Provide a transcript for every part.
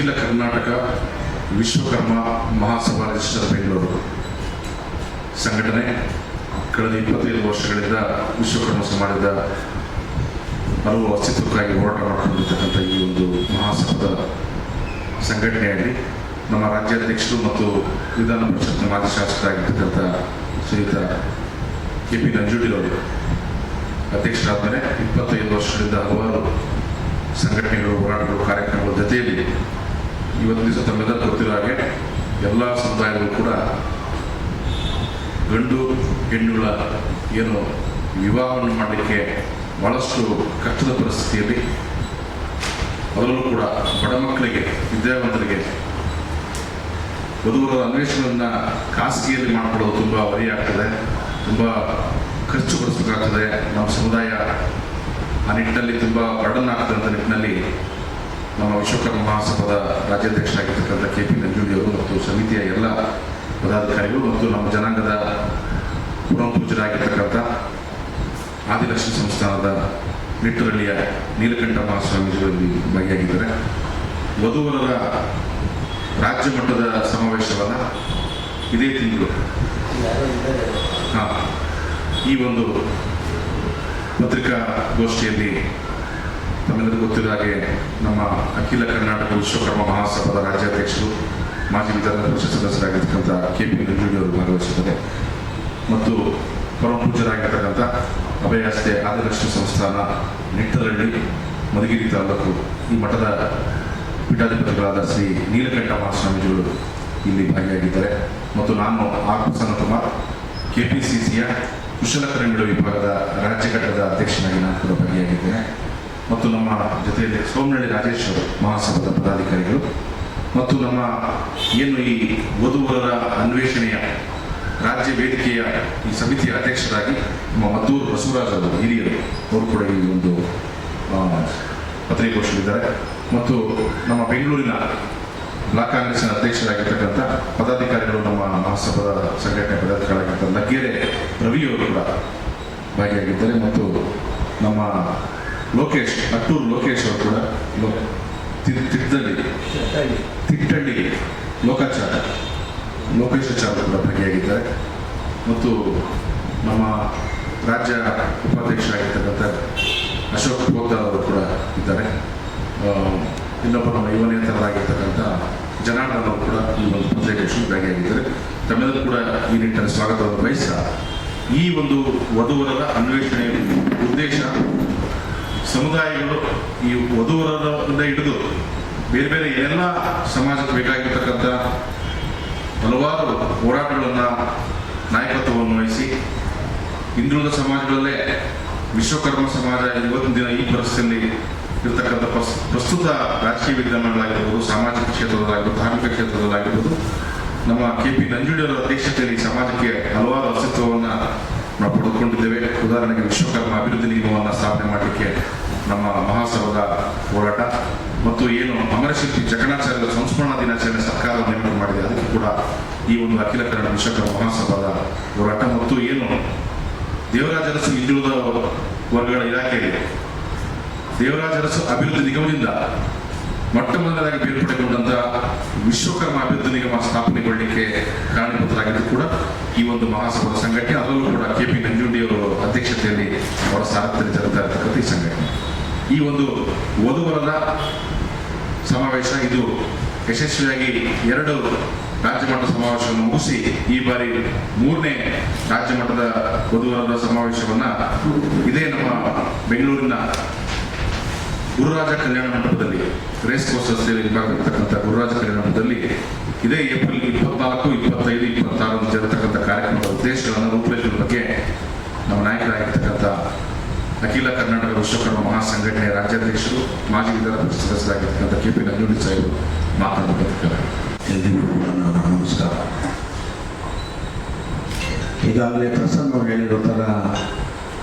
ಅಖಿಲ ಕರ್ನಾಟಕ ವಿಶ್ವಕರ್ಮ ಮಹಾಸಭಾ ರಿಜಿಸ್ಟರ್ ಬೆಂಗಳೂರು ಸಂಘಟನೆ ಕಳೆದ 25 ವರ್ಷಗಳಿಂದ ವಿಶ್ವಕರ್ಮ ಸಮಾಜದ ಹಲವು ಅಸ್ತಿತ್ವಕ್ಕಾಗಿ ಹೋರಾಟ ಮಾಡಿಕೊಂಡಿರ್ತಕ್ಕಂಥ ಈ ಒಂದು ಮಹಾಸಭಾದ ಸಂಘಟನೆಯಲ್ಲಿ ನಮ್ಮ ರಾಜ್ಯಾಧ್ಯಕ್ಷರು ಮತ್ತು ವಿಧಾನ ಪರಿಷತ್ನ ಮಾಜಿ ಶಾಸಕರಾಗಿರ್ತಕ್ಕಂಥ ಶ್ರೀಯುತ ಕೆ ಪಿ ನಂಜುಂಡಿರವರು ಅಧ್ಯಕ್ಷರಾದ ಮೇಲೆ 25 ವರ್ಷಗಳಿಂದ ಹಲವಾರು ಸಂಘಟನೆಗಳು, ಹೋರಾಟಗಳು, ಕಾರ್ಯಕ್ರಮಗಳ ಜೊತೆಯಲ್ಲಿ ಇವತ್ತು ದಿವಸ ತಮ್ಮೆಲ್ಲರೂ ಗೊತ್ತಿರೋ ಹಾಗೆ ಎಲ್ಲ ಸಮುದಾಯಗಳು ಕೂಡ ಗಂಡು ಹೆಣ್ಣುಗಳ ಏನು ವಿವಾಹವನ್ನು ಮಾಡಲಿಕ್ಕೆ ಭಾಳಷ್ಟು ಕಷ್ಟದ ಪರಿಸ್ಥಿತಿಯಲ್ಲಿ, ಅದರಲ್ಲೂ ಕೂಡ ಬಡ ಮಕ್ಕಳಿಗೆ, ವಿದ್ಯಾವಂತರಿಗೆ ವಧುವರ ಅನ್ವೇಷಣೆಯನ್ನು ಖಾಸಗಿಯಲ್ಲಿ ಮಾಡಿಕೊಳ್ಳೋದು ತುಂಬ ಹೊರೆಯಾಗ್ತದೆ, ತುಂಬ ಖರ್ಚು ಬಡಿಸಬೇಕಾಗ್ತದೆ. ನಮ್ಮ ಸಮುದಾಯ ಆ ನಿಟ್ಟಿನಲ್ಲಿ ತುಂಬ ಬರ್ಡನ್ ಆಗ್ತದಂಥ ನಿಟ್ಟಿನಲ್ಲಿ ನಮ್ಮ ವಿಶ್ವಕರ್ಮ ಮಹಾಸಭಾದ ರಾಜ್ಯಾಧ್ಯಕ್ಷರಾಗಿರ್ತಕ್ಕಂಥ ಕೆ ಪಿ ನಂಜುಂಡಿಯವರು ಮತ್ತು ಸಮಿತಿಯ ಎಲ್ಲ ಪದಾಧಿಕಾರಿಗಳು ಮತ್ತು ನಮ್ಮ ಜನಾಂಗದ ಪುರಂ ಪೂಜ್ಯರಾಗಿರ್ತಕ್ಕಂಥ ಆದಿಲಕ್ಷ್ಮಿ ಸಂಸ್ಥಾನದ ನಿಟ್ಟುರಳ್ಳಿಯ ನೀಲಕಂಠ ಮಹಾಸ್ವಾಮೀಜಿಗಳಲ್ಲಿ ಭಾಗಿಯಾಗಿದ್ದಾರೆ. ವಧುವರರ ರಾಜ್ಯ ಮಟ್ಟದ ಸಮಾವೇಶವನ್ನು ಇದೇ ತಿಂಗಳು ಈ ಒಂದು ಪತ್ರಿಕಾಗೋಷ್ಠಿಯಲ್ಲಿ ತಮ್ಮೆಲ್ಲರಿಗೂ ಗೊತ್ತಿರೋ ಹಾಗೆ ನಮ್ಮ ಅಖಿಲ ಕರ್ನಾಟಕ ವಿಶ್ವಕರ್ಮ ಮಹಾಸಭಾದ ರಾಜ್ಯಾಧ್ಯಕ್ಷರು, ಮಾಜಿ ವಿಧಾನ ಪರಿಷತ್ ಸದಸ್ಯರಾಗಿರ್ತಕ್ಕಂಥ ಕೆ ಪಿ ನಂಜುಂಡಿಯವರು ಭಾಗವಹಿಸಿದ್ದಾರೆ ಮತ್ತು ಪರಮ ಪೂಜ್ಯರಾಗಿರ್ತಕ್ಕಂಥ ಅಭಯಾಸ್ತೆ ಆದಿಲಕ್ಷ್ಮಿ ಸಂಸ್ಥಾನ ನಿಟ್ಟರಳ್ಳಿ ಮಧುಗಿರಿ ತಾಲೂಕು ಈ ಮಠದ ಪೀಠಾಧಿಪತಿಗಳಾದ ಶ್ರೀ ನೀಲಕಂಠ ಮಹಾಸ್ವಾಮೀಜಿಗಳು ಇಲ್ಲಿ ಭಾಗಿಯಾಗಿದ್ದಾರೆ ಮತ್ತು ನಾನು ಆರ್ ಪ್ರಸನ್ನಕುಮಾರ್ KPCCಯ ಕುಶಲಕರ್ಮಿಗಳ ವಿಭಾಗದ ರಾಜ್ಯ ಘಟಕದ ಅಧ್ಯಕ್ಷನಾಗಿ ನಾನು ಕೂಡ ಭಾಗಿಯಾಗಿದ್ದೇನೆ ಮತ್ತು ನಮ್ಮ ಜೊತೆಯಲ್ಲಿ ಸೋಮನಹಳ್ಳಿ ರಾಜೇಶ್ ಅವರು ಮಹಾಸಭಾದ ಪದಾಧಿಕಾರಿಗಳು ಮತ್ತು ನಮ್ಮ ಏನು ಈ ವಧುವರರ ಅನ್ವೇಷಣೆಯ ರಾಜ್ಯ ವೇದಿಕೆಯ ಈ ಸಮಿತಿಯ ಅಧ್ಯಕ್ಷರಾಗಿ ನಮ್ಮ ಮದ್ದೂರು ಬಸವರಾಜ್ ಅವರು ಹಿರಿಯರು, ಅವರು ಕೂಡ ಈ ಒಂದು ಪತ್ರಿಕಾಗೋಷ್ಠಿಯಿದ್ದಾರೆ ಮತ್ತು ನಮ್ಮ ಬೆಂಗಳೂರಿನ ಬ್ಲಾಕ್ ಕಾಂಗ್ರೆಸ್ನ ಅಧ್ಯಕ್ಷರಾಗಿರ್ತಕ್ಕಂಥ ಪದಾಧಿಕಾರಿಗಳು, ನಮ್ಮ ಮಹಾಸಭಾದ ಸಂಘಟನೆ ಪದಾಧಿಕಾರಿಗಳಾಗಿರ್ತಕ್ಕಂಥ ಲಗ್ಗೆರೆ ರವಿಯವರು ಕೂಡ ಭಾಗಿಯಾಗಿದ್ದಾರೆ ಮತ್ತು ನಮ್ಮ ಅಟ್ಟೂರು ಲೋಕೇಶ್ ಅವರು ಕೂಡ ತಿಟ್ಟಳ್ಳಿ ಲೋಕೇಶಾಚಾರ್ಯ ಕೂಡ ಭಾಗಿಯಾಗಿದ್ದಾರೆ ಮತ್ತು ನಮ್ಮ ರಾಜ್ಯ ಉಪಾಧ್ಯಕ್ಷರಾಗಿರ್ತಕ್ಕಂಥ ಅಶೋಕ್ ಪೋದ್ದಾರ್ ಅವರು ಕೂಡ ಇದ್ದಾರೆ. ಇನ್ನೊಬ್ಬ ನಮ್ಮ ಯುವನೇತರರಾಗಿರ್ತಕ್ಕಂಥ ಜನಾರ್ದನ್ ಅವರು ಕೂಡ ಈ ಒಂದು ಪತ್ರಿಕಾಗೋಷ್ಠಿಯಲ್ಲಿ ಭಾಗಿಯಾಗಿದ್ದಾರೆ. ತಮ್ಮೆಲ್ಲರೂ ಕೂಡ ಈ ನಿಟ್ಟಿನಲ್ಲಿ ಸ್ವಾಗತವನ್ನು ಬಯಸ್ತಾ, ಈ ಒಂದು ವಧುವರರ ಅನ್ವೇಷಣೆಯ ಉದ್ದೇಶ ಸಮುದಾಯಗಳು ಈ ವಧುವರರಿಂದ ಹಿಡಿದು ಬೇರೆ ಬೇರೆ ಎಲ್ಲ ಸಮಾಜಕ್ಕೆ ಬೇಕಾಗಿರ್ತಕ್ಕಂಥ ಹಲವಾರು ಹೋರಾಟಗಳನ್ನು ನಾಯಕತ್ವವನ್ನು ವಹಿಸಿ ಹಿಂದುಳಿದ ಸಮಾಜಗಳಲ್ಲೇ ವಿಶ್ವಕರ್ಮ ಸಮಾಜ ಇವತ್ತಿನ ದಿನ ಈ ಪರಿಸ್ಥಿತಿಯಲ್ಲಿ ಇರತಕ್ಕಂಥ ಪ್ರಸ್ತುತ ರಾಜಕೀಯ ವಿದ್ಯಮಾನಗಳಾಗಿರ್ಬೋದು, ಸಾಮಾಜಿಕ ಕ್ಷೇತ್ರದಲ್ಲಾಗಿರ್ಬೋದು, ಧಾರ್ಮಿಕ ಕ್ಷೇತ್ರದಲ್ಲಾಗಿರ್ಬೋದು, ನಮ್ಮ ಕೆ ಪಿ ನಂಜುಂಡಿಯವರ ಅಧ್ಯಕ್ಷತೆಯಲ್ಲಿ ಸಮಾಜಕ್ಕೆ ಹಲವಾರು ಅಸ್ತಿತ್ವವನ್ನು ನಾವು ಪಡೆದುಕೊಂಡಿದ್ದೇವೆ. ಉದಾಹರಣೆಗೆ ವಿಶ್ವಕರ್ಮ ಅಭಿವೃದ್ಧಿ ನಿಗಮವನ್ನು ಸ್ಥಾಪನೆ ಮಾಡಲಿಕ್ಕೆ ನಮ್ಮ ಮಹಾಸಭಾದ ಹೋರಾಟ ಮತ್ತು ಏನು ಅಮರಶಿಲ್ಪಿ ಜಕಣಾಚಾರ್ಯರ ಸಂಸ್ಮರಣಾ ದಿನಾಚರಣೆ ಸರ್ಕಾರ ನೇಮಕ ಮಾಡಿದೆ, ಅದಕ್ಕೆ ಕೂಡ ಈ ಒಂದು ಅಖಿಲ ಕನ್ನಡ ವಿಶ್ವಕರ್ಮ ಮಹಾಸಭಾದ ಹೋರಾಟ ಮತ್ತು ಏನು ದೇವರಾಜ ಅರಸು ಹಿಂದುಳಿದ ವರ್ಗಗಳ ಇಲಾಖೆಯಲ್ಲಿ ದೇವರಾಜ ಅರಸು ಅಭಿವೃದ್ಧಿ ನಿಗಮದಿಂದ ಮೊಟ್ಟ ಮೊದಲನೇದಾಗಿ ಬೇರ್ಪಡೆಗೊಂಡಂಥ ವಿಶ್ವಕರ್ಮ ಅಭಿವೃದ್ಧಿ ನಿಗಮ ಸ್ಥಾಪನೆಗೊಳ್ಳಲಿಕ್ಕೆ ಕಾರಣೀಭೂತರಾಗಿದ್ದು ಕೂಡ ಈ ಒಂದು ಮಹಾಸಭಾದ ಸಂಘಟನೆ, ಅದರಲ್ಲೂ ಕೂಡ ಕೆ ಪಿ ನಂಜುಂಡಿಯವರ ಅಧ್ಯಕ್ಷತೆಯಲ್ಲಿ ಅವರ ಸಾರಥ್ಯದಲ್ಲಿ ಜರುಗ್ತಾ ಇರತಕ್ಕಂಥ ಈ ಸಂಘಟನೆ. ಈ ಒಂದು ವಧುವರರ ಸಮಾವೇಶ ಇದು ಯಶಸ್ವಿಯಾಗಿ 2 ರಾಜ್ಯ ಮಟ್ಟದ ಸಮಾವೇಶವನ್ನು ಮುಗಿಸಿ ಈ ಬಾರಿ 3ನೇ ರಾಜ್ಯ ಮಟ್ಟದ ವಧುವರರ ಸಮಾವೇಶವನ್ನು ಇದೇ ನಮ್ಮ ಬೆಂಗಳೂರಿನ ಗುರುರಾಜ ಕಲ್ಯಾಣ ಮಂಟಪದಲ್ಲಿ, ರೇಸ್ ಕೋರ್ಸ್ ರಸ್ತೆಯಲ್ಲಿ ಭಾಗವಹಿರ್ತಕ್ಕಂಥ ಗುರುರಾಜ ಕಲ್ಯಾಣ ಮಂಟಪದಲ್ಲಿ ಇದೇ ಏಪ್ರಿಲ್ 24, 25, 26 ಜರುಗತಕ್ಕಂಥ ಕಾರ್ಯಕ್ರಮದ ಉದ್ದೇಶಗಳನ್ನು, ರೂಪರೇಷೆಗಳ ಬಗ್ಗೆ ನಮ್ಮ ನಾಯಕರಾಗಿರ್ತಕ್ಕಂಥ ಅಖಿಲ ಕರ್ನಾಟಕ ವಿಶ್ವಕರ್ಮ ಮಹಾಸಂಘಟನೆಯ ರಾಜ್ಯಾಧ್ಯಕ್ಷರು, ಮಾಜಿ ವಿಧಾನ ಪರಿಷತ್ ಸದಸ್ಯರಾಗಿರ್ತಕ್ಕಂಥ ಕೆ ಪಿ ನಂಜುಂಡಿ ಸಾಹೇಬರು ಮಾತನಾಡಬೇಕಾರೆ. ಎಲ್ರಿಗೂ ಕೂಡ ನನ್ನ ನಮಸ್ಕಾರ. ಈಗಾಗಲೇ ಪ್ರಸನ್ನ ಹೇಳಿರೋ ಥರ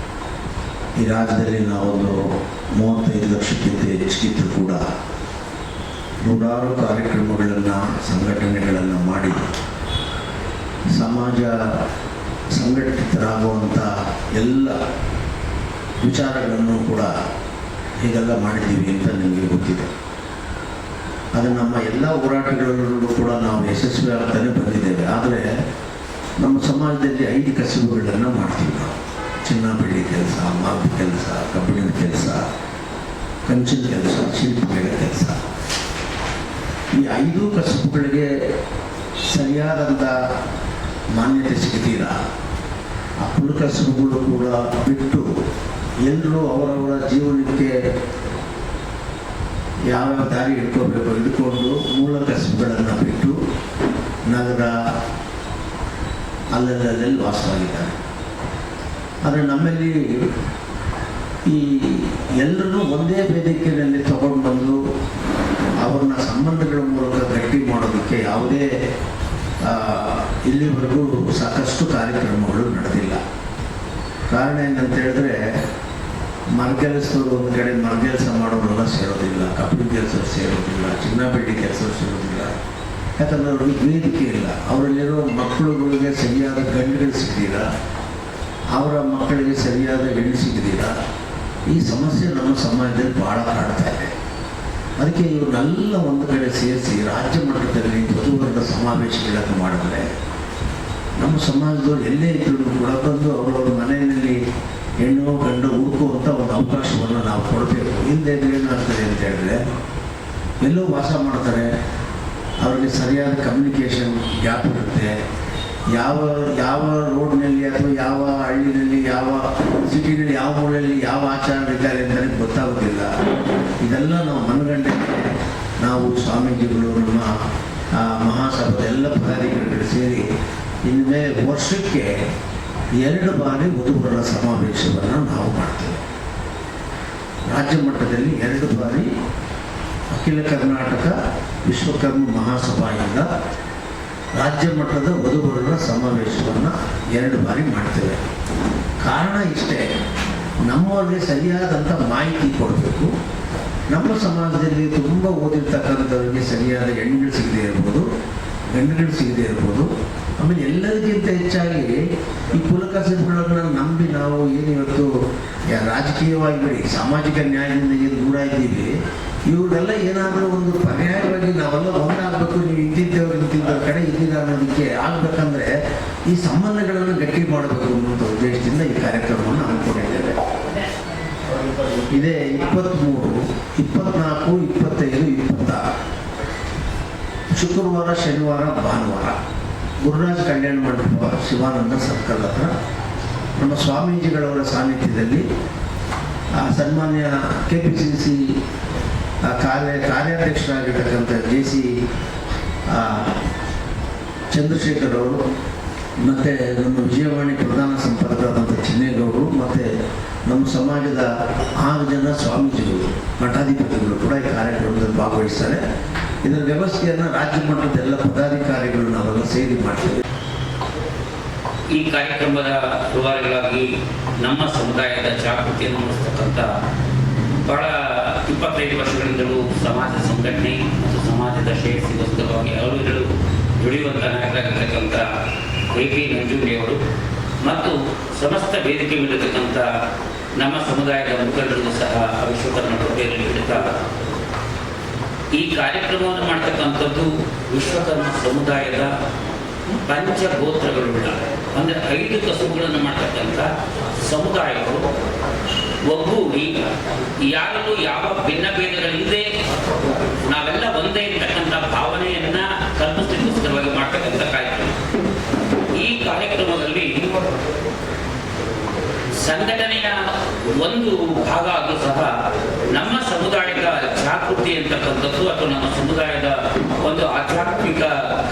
ಈ ರಾಜ್ಯದಲ್ಲಿ ನಾವೊಂದು 35 ಲಕ್ಷಕ್ಕಿಂತ ಹೆಚ್ಚಿಗಿದ್ದು ಕೂಡ ನೂರಾರು ಕಾರ್ಯಕ್ರಮಗಳನ್ನು, ಸಂಘಟನೆಗಳನ್ನು ಮಾಡಿ ಸಮಾಜ ಸಂಘಟಿತರಾಗುವಂಥ ಎಲ್ಲ ವಿಚಾರಗಳನ್ನು ಕೂಡ ಹೀಗೆಲ್ಲ ಮಾಡಿದ್ದೀವಿ ಅಂತ ನಿಮಗೆ ಗೊತ್ತಿದೆ. ಅದು ನಮ್ಮ ಎಲ್ಲ ಹೋರಾಟಗಳಲ್ಲೂ ಕೂಡ ನಾವು ಯಶಸ್ವಿ ಆಗ್ತಾನೆ ಬಂದಿದ್ದೇವೆ. ಆದರೆ ನಮ್ಮ ಸಮಾಜದಲ್ಲಿ 5 ಕಸುಬುಗಳನ್ನು ಮಾಡ್ತೀವಿ ನಾವು. ಚಿನ್ನ ಬೆಳ್ಳಿ ಕೆಲಸ, ಮಾರ್ಗ ಕೆಲಸ, ಕಬ್ಬಿಣದ ಕೆಲಸ, ಕಂಚಿನ ಕೆಲಸ, ಶಿಲ್ಪಿಗಳ ಕೆಲಸ. ಈ 5 ಕಸುಬುಗಳಿಗೆ ಸರಿಯಾದಂಥ ಮಾನ್ಯತೆ ಸಿಗ್ತೀರಾ? ಆ ಕುಲಕಸುಬುಗಳು ಕೂಡ ಬಿಟ್ಟು ಎಲ್ಲರೂ ಅವರವರ ಜೀವನಕ್ಕೆ ಯಾವ್ಯಾವ ದಾರಿ ಹಿಡ್ಕೊಂಡು ಮೂಲ ಕಸುಬುಗಳನ್ನು ಬಿಟ್ಟು ನಗರ ಅಲ್ಲೆಲ್ಲಿ ವಾಸವಾಗಿದ್ದಾರೆ. ಆದರೆ ನಮ್ಮಲ್ಲಿ ಈ ಎಲ್ಲರೂ ಒಂದೇ ವೇದಿಕೆಯಲ್ಲಿ ತಗೊಂಡು ಬಂದು ಅವ್ರನ್ನ ಸಂಬಂಧಗಳ ಮೂಲಕ ಗಟ್ಟಿ ಮಾಡೋದಕ್ಕೆ ಯಾವುದೇ ಇಲ್ಲಿವರೆಗೂ ಸಾಕಷ್ಟು ಕಾರ್ಯಕ್ರಮಗಳು ನಡೆದಿಲ್ಲ. ಕಾರಣ ಏನಂತ ಹೇಳಿದ್ರೆ, ಮರಗೆಲಸದವರು ಒಂದು ಕಡೆ ಮರಗೆಲಸ ಮಾಡೋರೆಲ್ಲ ಸೇರೋದಿಲ್ಲ, ಕಬ್ಬಿಣ ಕೆಲಸ ಸೇರೋದಿಲ್ಲ, ಚಿನ್ನ ಬೆಳ್ಳಿ ಕೆಲಸ ಸೇರೋದಿಲ್ಲ. ಯಾಕಂದರೆ ಅವ್ರಿಗೆ ವೇದಿಕೆ ಇಲ್ಲ. ಅವರಲ್ಲಿರೋ ಮಕ್ಕಳುಗಳಿಗೆ ಸರಿಯಾದ ಗಂಡುಗಳು ಸಿಗ್ದಿರ, ಅವರ ಮಕ್ಕಳಿಗೆ ಸರಿಯಾದ ಹೆಣ್ಣು ಸಿಗದಿರ. ಈ ಸಮಸ್ಯೆ ನಮ್ಮ ಸಮಾಜದಲ್ಲಿ ಭಾಳ ಕಾಡ್ತಾ ಇದೆ. ಅದಕ್ಕೆ ಇವ್ರನ್ನೆಲ್ಲ ಒಂದು ಕಡೆ ಸೇರಿಸಿ ರಾಜ್ಯ ಮಟ್ಟದಲ್ಲಿ ವಧುವರ್ಗ ಸಮಾವೇಶಗಳನ್ನು ಮಾಡಿದ್ರೆ ನಮ್ಮ ಸಮಾಜದವ್ರು ಎಲ್ಲೇ ಇದ್ರೂ ಕೂಡ ಬಂದು ಅವರವ್ರ ಮನೆಯಲ್ಲಿ ಹೆಣ್ಣು ಗಂಡು ಹುಡುಕುವಂಥ ಒಂದು ಅವಕಾಶವನ್ನು ನಾವು ಕೊಡಬೇಕು. ಹಿಂದೆ ಏನಾಗ್ತದೆ ಅಂತ ಹೇಳಿದ್ರೆ, ಎಲ್ಲೋ ವಾಸ ಮಾಡ್ತಾರೆ, ಅವರಿಗೆ ಸರಿಯಾದ ಕಮ್ಯುನಿಕೇಷನ್ ಗ್ಯಾಪ್ ಇರುತ್ತೆ. ಯಾವ ರೋಡ್ನಲ್ಲಿ ಅಥವಾ ಯಾವ ಹಳ್ಳಿನಲ್ಲಿ ಯಾವ ಸಿಟಿನಲ್ಲಿ ಯಾವ ಮೂಲೆಯಲ್ಲಿ ಯಾವ ಆಚಾರಗಳಿದ್ದಾರೆ ಅಂತಲೇ ಗೊತ್ತಾಗೋದಿಲ್ಲ. ಇದೆಲ್ಲ ನಾವು ಮನಗಂಡಕ್ಕೆ ನಾವು ಸ್ವಾಮೀಜಿಗಳು, ನಮ್ಮ ಮಹಾಸಭಾದ ಎಲ್ಲ ಪದಾಧಿಕಾರಿಗಳು ಸೇರಿ ಇನ್ಮೇಲೆ ವರ್ಷಕ್ಕೆ 2 ಬಾರಿ ವಧುವರರ ಸಮಾವೇಶವನ್ನು ನಾವು ಮಾಡ್ತೇವೆ. ರಾಜ್ಯ ಮಟ್ಟದಲ್ಲಿ 2 ಬಾರಿ ಅಖಿಲ ಕರ್ನಾಟಕ ವಿಶ್ವಕರ್ಮ ಮಹಾಸಭಾಯಿಂದ ರಾಜ್ಯ ಮಟ್ಟದ ವಧುವರರ ಸಮಾವೇಶವನ್ನು 2 ಬಾರಿ ಮಾಡ್ತೇವೆ. ಕಾರಣ ಇಷ್ಟೇ, ನಮ್ಮವ್ರಿಗೆ ಸರಿಯಾದಂಥ ಮಾಹಿತಿ ಕೊಡಬೇಕು. ನಮ್ಮ ಸಮಾಜದಲ್ಲಿ ತುಂಬ ಓದಿರ್ತಕ್ಕಂಥವ್ರಿಗೆ ಸರಿಯಾದ ಹೆಣ್ಣುಗಳು ಸಿಗದೇ ಇರ್ಬೋದು, ಗಂಡುಗಳು ಸಿಗದೇ ಇರ್ಬೋದು. ಆಮೇಲೆ ಎಲ್ಲರಿಗಿಂತ ಹೆಚ್ಚಾಗಿ ಈ ಕುಲಕಸುಬುಗಳನ್ನು ನಂಬಿ ನಾವು ಏನು ಇವತ್ತು ರಾಜಕೀಯವಾಗಿ ಬಿಡಿ ಸಾಮಾಜಿಕ ನ್ಯಾಯದಿಂದ ಏನು ದೂರ ಇದ್ದೀವಿ, ಇವ್ರೆಲ್ಲ ಏನಾದರೂ ಒಂದು ಪರ್ಯಾಯವಾಗಿ ನಾವೆಲ್ಲ ಒಂದಾಗಬೇಕು, ನೀವು ಇಂತಿದ್ದವ್ರ ಕಡೆ ಇದ್ದೀರ ಅನ್ನೋದಕ್ಕೆ ಆಗಬೇಕಂದ್ರೆ ಈ ಸಂಬಂಧಗಳನ್ನು ಗಟ್ಟಿ ಮಾಡಬೇಕು ಅನ್ನುವಂಥ ಉದ್ದೇಶದಿಂದ ಈ ಕಾರ್ಯಕ್ರಮವನ್ನು ಹಮ್ಮಿಕೊಂಡಿದ್ದೇವೆ. ಇದೇ 23, 24, 25, 26 ಶುಕ್ರವಾರ, ಶನಿವಾರ, ಭಾನುವಾರ ಗುರುರಾಜ್ ಕಲ್ಯಾಣ ಮಂಟಪ ಶಿವಾನಂದ ಸರ್ಕಲ್ ಹತ್ರ ನಮ್ಮ ಸ್ವಾಮೀಜಿಗಳವರ ಸಾನ್ನಿಧ್ಯದಲ್ಲಿ ಸನ್ಮಾನ್ಯ KPCC ಕಾರ್ಯಾಧ್ಯಕ್ಷರಾಗಿರ್ತಕ್ಕಂಥ JC ಚಂದ್ರಶೇಖರ್ ಅವರು, ಮತ್ತು ನಮ್ಮ ವಿಜಯವಾಣಿ ಪ್ರಧಾನ ಸಂಪಾದಕರಾದಂಥ ಚಿನ್ನೇಗೌಡರು, ಮತ್ತು ನಮ್ಮ ಸಮಾಜದ 6 ಜನ ಸ್ವಾಮೀಜಿಗಳು, ಮಠಾಧಿಪತಿಗಳು ಕೂಡ ಈ ಕಾರ್ಯಕ್ರಮದಲ್ಲಿ ಭಾಗವಹಿಸ್ತಾರೆ. ಇದರ ವ್ಯವಸ್ಥೆಯನ್ನು ರಾಜ್ಯ ಮಟ್ಟದ ಎಲ್ಲ ಪದಾಧಿಕಾರಿಗಳು ನಾವೆಲ್ಲ ಸೇರಿ ಮಾಡ್ತೇವೆ. ಈ ಕಾರ್ಯಕ್ರಮದ ರೂವಾರಿಗಳಾಗಿ ನಮ್ಮ ಸಮುದಾಯದ ಜಾಗೃತಿಯನ್ನು ಮೂಡಿಸ್ತಕ್ಕಂಥ ಬಹಳ 25 ವರ್ಷಗಳಿಂದಲೂ ಸಮಾಜ ಸಂಘಟನೆ ಮತ್ತು ಸಮಾಜದ ಶ್ರೇಯಸ್ಸಿಗೋಸ್ಕರವಾಗಿ ಹಲವುಗಳು ದುಡಿಯುವಂಥ ನಾಯಕರಾಗಿರ್ತಕ್ಕಂಥ AP ನಂಜುಂಡಿಯವರು ಮತ್ತು ಸಮಸ್ತ ವೇದಿಕೆ ಮೇಲಿರತಕ್ಕಂಥ ನಮ್ಮ ಸಮುದಾಯದ ಮುಖಂಡರಿಗೂ ಸಹ ವಿಶ್ವಕರ್ಮ ಸಭೆಯಲ್ಲಿ ಹಿಡಿತ ಈ ಕಾರ್ಯಕ್ರಮವನ್ನು ಮಾಡ್ತಕ್ಕಂಥದ್ದು ವಿಶ್ವಕರ್ಮ ಸಮುದಾಯದ ಪಂಚಗೋತ್ರಗಳುಳ್ಳ ಅಂದರೆ 5 ಕಸುಬುಗಳನ್ನು ಮಾಡ್ತಕ್ಕಂಥ ಸಮುದಾಯಗಳು ಒಗ್ಗೂಡಿ ಯಾರಲ್ಲೂ ಯಾವ ಭಿನ್ನ ಭೇದಗಳಿಲ್ಲದೆ ನಾವೆಲ್ಲ ಒಂದೇ ಇರ್ತಕ್ಕಂಥ ಭಾವನೆಯನ್ನ ಕಲ್ಪಿಸಲಿಕ್ಕೋಸ್ಕರವಾಗಿ ಮಾಡ್ತಕ್ಕಂಥ ಕಾರ್ಯಕ್ರಮ. ಈ ಕಾರ್ಯಕ್ರಮದಲ್ಲಿ ಸಂಘಟನೆಯ ಒಂದು ಭಾಗ ಆದರೂ ಸಹ ನಮ್ಮ ಸಮುದಾಯದ ಜಾಗೃತಿ ಅಂತಕ್ಕಂಥದ್ದು ಅಥವಾ ನಮ್ಮ ಸಮುದಾಯದ ಒಂದು ಆಧ್ಯಾತ್ಮಿಕ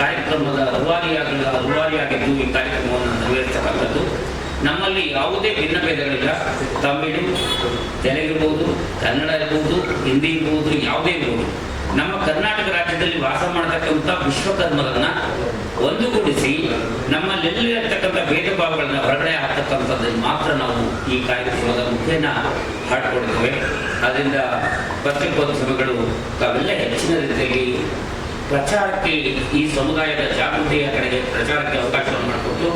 ಕಾರ್ಯಕ್ರಮದ ರೂವಾರಿಯಾಗಿದ್ದು ಈ ಕಾರ್ಯಕ್ರಮವನ್ನು ನೆರವೇರಿಸತಕ್ಕಂಥದ್ದು. ನಮ್ಮಲ್ಲಿ ಯಾವುದೇ ಭಿನ್ನ ಭೇದಗಳಿಲ್ಲ. ತಮಿಳು, ತೆಲುಗಿರ್ಬೋದು, ಕನ್ನಡ ಇರ್ಬೋದು, ಹಿಂದಿ ಇರ್ಬೋದು, ಯಾವುದೇ ಇರ್ಬೋದು. ನಮ್ಮ ಕರ್ನಾಟಕ ರಾಜ್ಯದಲ್ಲಿ ವಾಸ ಮಾಡತಕ್ಕಂಥ ವಿಶ್ವಕರ್ಮರನ್ನ ಒಂದುಗೂಡಿಸಿ ನಮ್ಮಲ್ಲೆಲ್ಲಿರತಕ್ಕಂಥ ಭೇದ ಭಾವಗಳನ್ನ ಹೊರಗಡೆ ಹಾಕ್ತಕ್ಕಂಥದ್ದನ್ನು ಮಾತ್ರ ನಾವು ಈ ಕಾರ್ಯಕ್ರಮದ ಮುಖೇನ ಹಾಡ್ಕೊಂಡಿದ್ದೇವೆ. ಅದರಿಂದ ಪತ್ರಿಕೋತ್ಸವಗಳು ತಾವೆಲ್ಲ ಹೆಚ್ಚಿನ ರೀತಿಯಲ್ಲಿ ಪ್ರಚಾರಕ್ಕೆ, ಈ ಸಮುದಾಯದ ಜಾಗೃತಿಯ ಕಡೆಗೆ ಪ್ರಚಾರಕ್ಕೆ ಅವಕಾಶವನ್ನು ಮಾಡಿಕೊಟ್ಟು